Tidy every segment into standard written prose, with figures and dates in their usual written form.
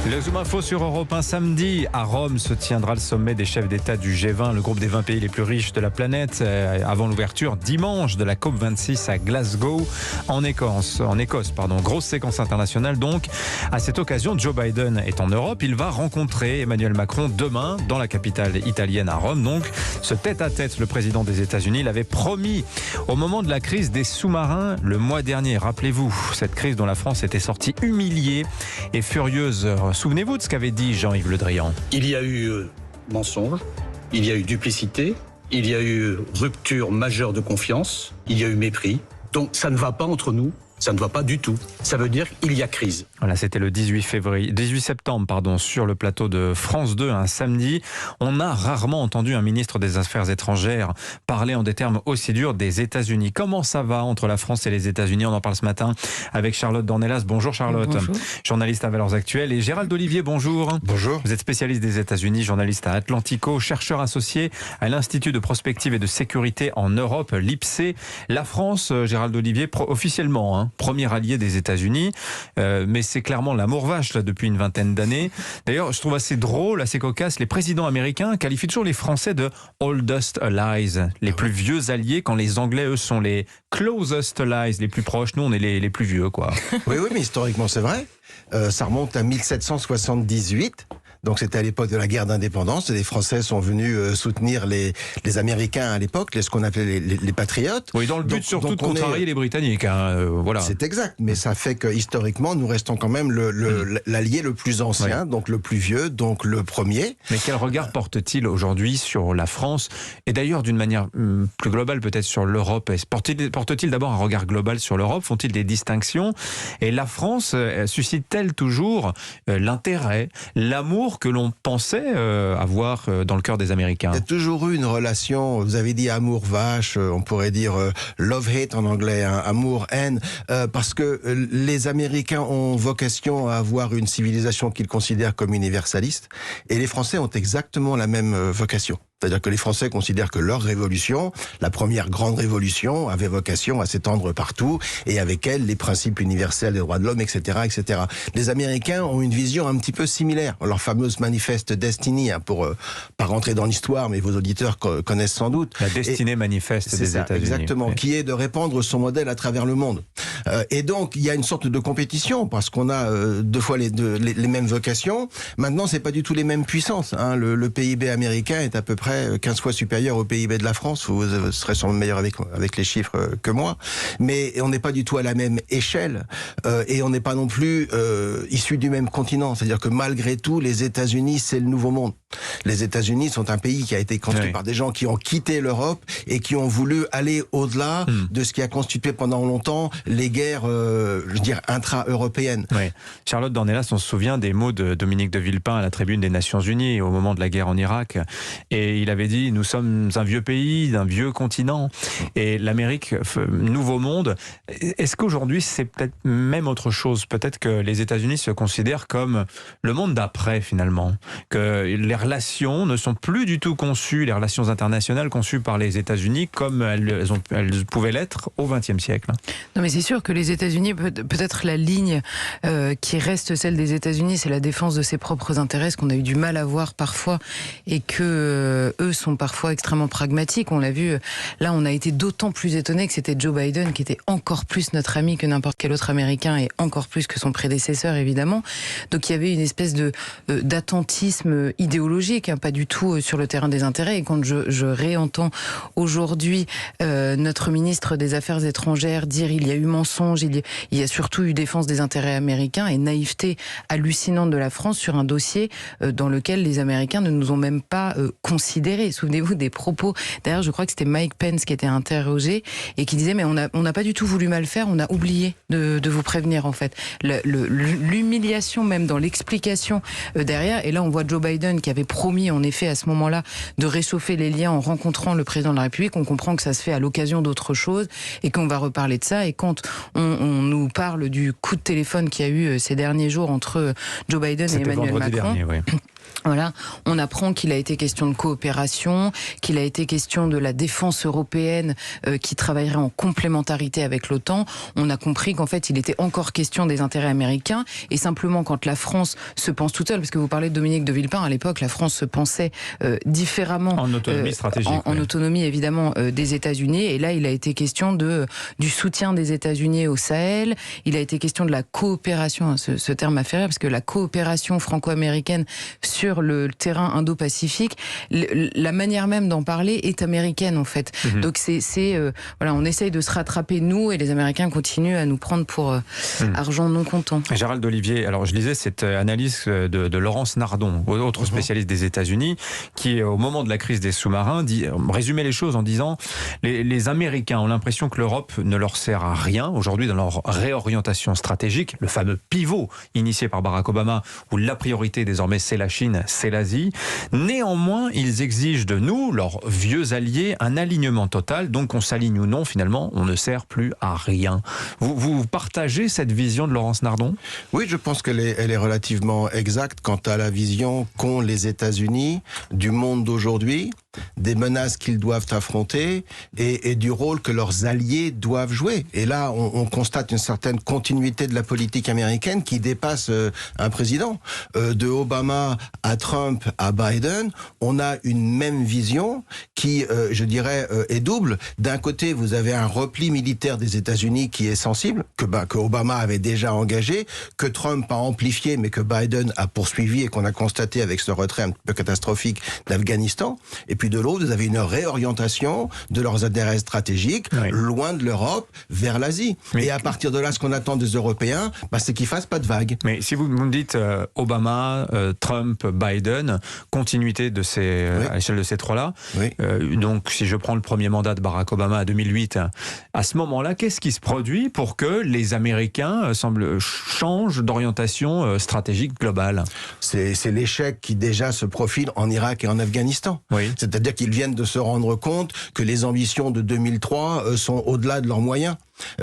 Le Zoom Info sur Europe 1 samedi. À Rome se tiendra le sommet des chefs d'État du G20, le groupe des 20 pays les plus riches de la planète, avant l'ouverture dimanche de la COP26 à Glasgow, en Écosse. Grosse séquence internationale donc. À cette occasion, Joe Biden est en Europe. Il va rencontrer Emmanuel Macron demain dans la capitale italienne à Rome. Donc, ce tête-à-tête, le président des États-Unis l'avait promis au moment de la crise des sous-marins le mois dernier. Rappelez-vous, cette crise dont la France était sortie humiliée et furieuse. Souvenez-vous de ce qu'avait dit Jean-Yves Le Drian. Il y a eu mensonge, il y a eu duplicité, il y a eu rupture majeure de confiance, il y a eu mépris. Donc ça ne va pas entre nous. Ça ne va pas du tout. Ça veut dire qu'il y a crise. Voilà, c'était le 18 septembre, sur le plateau de France 2, un samedi. On a rarement entendu un ministre des Affaires étrangères parler en des termes aussi durs des États-Unis. Comment ça va entre la France et les États-Unis? On en parle ce matin avec Charlotte Dornelas. Bonjour Charlotte. Bonjour. Journaliste à Valeurs Actuelles. Et Gérald Olivier, bonjour. Bonjour. Vous êtes spécialiste des États-Unis, journaliste à Atlantico, chercheur associé à l'Institut de prospective et de sécurité en Europe, l'IPSE. La France, Gérald Olivier, officiellement, premier allié des États-Unis, mais c'est clairement l'amour vache là, depuis une vingtaine d'années. D'ailleurs, je trouve assez drôle, assez cocasse, les présidents américains qualifient toujours les Français de oldest allies, les plus vieux alliés, quand les Anglais, eux, sont les closest allies, les plus proches. Nous, on est les plus vieux, quoi. Oui, mais historiquement, c'est vrai. Ça remonte à 1778. Donc c'était à l'époque de la guerre d'indépendance. Les Français sont venus soutenir les Américains à l'époque, ce qu'on appelait les patriotes. Oui, dans le but surtout de contrarier les Britanniques. Voilà. C'est exact, mais ça fait que historiquement, nous restons quand même l'allié le plus ancien, donc le plus vieux, donc le premier. Mais quel regard porte-t-il aujourd'hui sur la France? Et d'ailleurs, d'une manière plus globale, peut-être sur l'Europe. Porte-t-il d'abord un regard global sur l'Europe? Font-ils des distinctions? Et la France suscite-t-elle toujours l'intérêt, l'amour que l'on pensait avoir dans le cœur des Américains? Il y a toujours eu une relation, vous avez dit amour vache, on pourrait dire love-hate en anglais, amour-haine, parce que les Américains ont vocation à avoir une civilisation qu'ils considèrent comme universaliste, et les Français ont exactement la même vocation. C'est-à-dire que les Français considèrent que leur révolution, la première grande révolution, avait vocation à s'étendre partout, et avec elle, les principes universels des droits de l'homme, etc., etc. Les Américains ont une vision un petit peu similaire. Leur fameuse Manifest Destiny, pour pas rentrer dans l'histoire, mais vos auditeurs connaissent sans doute. La destinée manifeste des États-Unis. Exactement, oui. Qui est de répandre son modèle à travers le monde. Et donc, il y a une sorte de compétition, parce qu'on a deux fois les mêmes vocations. Maintenant, c'est pas du tout les mêmes puissances. Le PIB américain est à peu près 15 fois supérieur au PIB de la France. Vous serez sûrement meilleur avec les chiffres que moi. Mais on n'est pas du tout à la même échelle. Et on n'est pas non plus issus du même continent. C'est-à-dire que malgré tout, les États-Unis, c'est le nouveau monde. Les États-Unis sont un pays qui a été construit par des gens qui ont quitté l'Europe et qui ont voulu aller au-delà de ce qui a constitué pendant longtemps les guerres, intra-européennes. Oui. Charlotte Dornelas, on se souvient des mots de Dominique de Villepin à la tribune des Nations Unies au moment de la guerre en Irak. Et il avait dit, nous sommes un vieux pays, un vieux continent. Et l'Amérique, nouveau monde. Est-ce qu'aujourd'hui, c'est peut-être même autre chose? Peut-être que les États-Unis se considèrent comme le monde d'après, finalement. Que les relations ne sont plus du tout conçues, les relations internationales conçues par les États-Unis comme elles pouvaient l'être au XXe siècle. Non, mais c'est sûr que les États-Unis, peut-être la ligne qui reste celle des États-Unis, c'est la défense de ses propres intérêts, ce qu'on a eu du mal à voir parfois, et que eux sont parfois extrêmement pragmatiques. On l'a vu, là on a été d'autant plus étonnés que c'était Joe Biden qui était encore plus notre ami que n'importe quel autre Américain, et encore plus que son prédécesseur évidemment. Donc il y avait une espèce d'attentisme idéologique, pas du tout sur le terrain des intérêts. Et quand je réentends aujourd'hui notre ministre des Affaires étrangères dire il y a eu mensonge, il y a surtout eu défense des intérêts américains et naïveté hallucinante de la France sur un dossier dans lequel les Américains ne nous ont même pas considérés. Souvenez-vous des propos, d'ailleurs je crois que c'était Mike Pence qui était interrogé et qui disait mais on n'a pas du tout voulu mal faire, on a oublié de vous prévenir en fait. L'humiliation même dans l'explication derrière, et là on voit Joe Biden qui avait promis en effet à ce moment-là de réchauffer les liens en rencontrant le président de la République. On comprend que ça se fait à l'occasion d'autre chose et qu'on va reparler de ça. Et quand on nous parle du coup de téléphone qu'il y a eu ces derniers jours entre Joe Biden et Emmanuel Macron, dernier, oui. Voilà, on apprend qu'il a été question de coopération, qu'il a été question de la défense européenne qui travaillerait en complémentarité avec l'OTAN. On a compris qu'en fait, il était encore question des intérêts américains et simplement quand la France se pense toute seule, parce que vous parlez de Dominique de Villepin, à l'époque, la France se pensait différemment. En autonomie stratégique. En autonomie, évidemment, des États-Unis. Et là, il a été question du soutien des États-Unis au Sahel. Il a été question de la coopération, ce terme m'a fait rire, parce que la coopération franco-américaine sur le terrain indo-pacifique, la manière même d'en parler est américaine en fait. Donc voilà, on essaye de se rattraper nous et les Américains continuent à nous prendre pour argent non comptant. Gérald Olivier, alors je lisais cette analyse de Laurence Nardon, autre spécialiste des États-Unis, qui au moment de la crise des sous-marins résumait les choses en disant les Américains ont l'impression que l'Europe ne leur sert à rien aujourd'hui dans leur réorientation stratégique, le fameux pivot initié par Barack Obama où la priorité désormais c'est la Chine, c'est l'Asie. Néanmoins, ils exigent de nous, leurs vieux alliés, un alignement total. Donc, on s'aligne ou non, finalement, on ne sert plus à rien. Vous partagez cette vision de Laurence Nardon ? Oui, je pense qu'elle est relativement exacte quant à la vision qu'ont les États-Unis du monde d'aujourd'hui, des menaces qu'ils doivent affronter et du rôle que leurs alliés doivent jouer. Et là, on constate une certaine continuité de la politique américaine qui dépasse un président. De Obama à Trump, à Biden, on a une même vision qui, je dirais, est double. D'un côté, vous avez un repli militaire des États-Unis qui est sensible, que Obama avait déjà engagé, que Trump a amplifié, mais que Biden a poursuivi et qu'on a constaté avec ce retrait un peu catastrophique d'Afghanistan. Et puis de l'autre, vous avez une réorientation de leurs intérêts stratégiques, loin de l'Europe, vers l'Asie. Et à partir de là, ce qu'on attend des Européens, c'est qu'ils fassent pas de vagues. Mais si vous me dites Obama, Trump, Biden, continuité de à l'échelle de ces trois-là. Oui. Donc, si je prends le premier mandat de Barack Obama à 2008, à ce moment-là, qu'est-ce qui se produit pour que les Américains changent d'orientation stratégique globale ? C'est l'échec qui déjà se profile en Irak et en Afghanistan. Oui. C'est-à-dire qu'ils viennent de se rendre compte que les ambitions de 2003 sont au-delà de leurs moyens.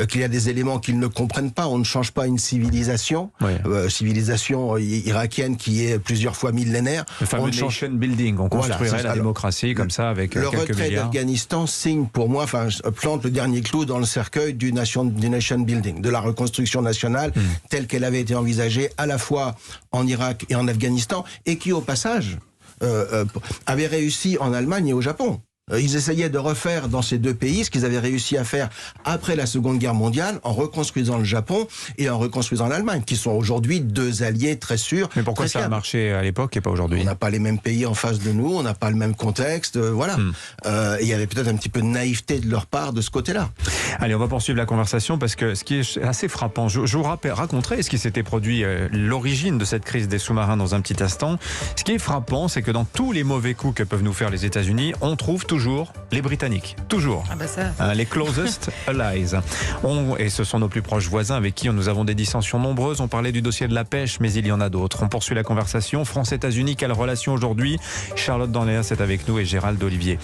Qu'il y a des éléments qu'ils ne comprennent pas. On ne change pas une civilisation, civilisation irakienne qui est plusieurs fois millénaire. Le fameux nation building, on construirait la démocratie comme ça avec quelques milliards. Le retrait d'Afghanistan signe pour moi, plante le dernier clou dans le cercueil du nation building, de la reconstruction nationale telle qu'elle avait été envisagée à la fois en Irak et en Afghanistan et qui au passage avait réussi en Allemagne et au Japon. Ils essayaient de refaire dans ces deux pays ce qu'ils avaient réussi à faire après la Seconde Guerre mondiale en reconstruisant le Japon et en reconstruisant l'Allemagne, qui sont aujourd'hui deux alliés très sûrs. Mais pourquoi ça a marché à l'époque et pas aujourd'hui ? On n'a pas les mêmes pays en face de nous, on n'a pas le même contexte, voilà. Il y avait peut-être un petit peu de naïveté de leur part de ce côté-là. Allez, on va poursuivre la conversation parce que ce qui est assez frappant, je vous raconterai ce qui s'était produit, l'origine de cette crise des sous-marins dans un petit instant. Ce qui est frappant, c'est que dans tous les mauvais coups que peuvent nous faire les États-Unis, on trouve toujours les Britanniques, toujours. Ah bah ça. Les closest allies. Et ce sont nos plus proches voisins avec qui nous avons des dissensions nombreuses. On parlait du dossier de la pêche, mais il y en a d'autres. On poursuit la conversation. France-États-Unis, quelle relation aujourd'hui ? Charlotte Dornelas est avec nous et Gérald Olivier.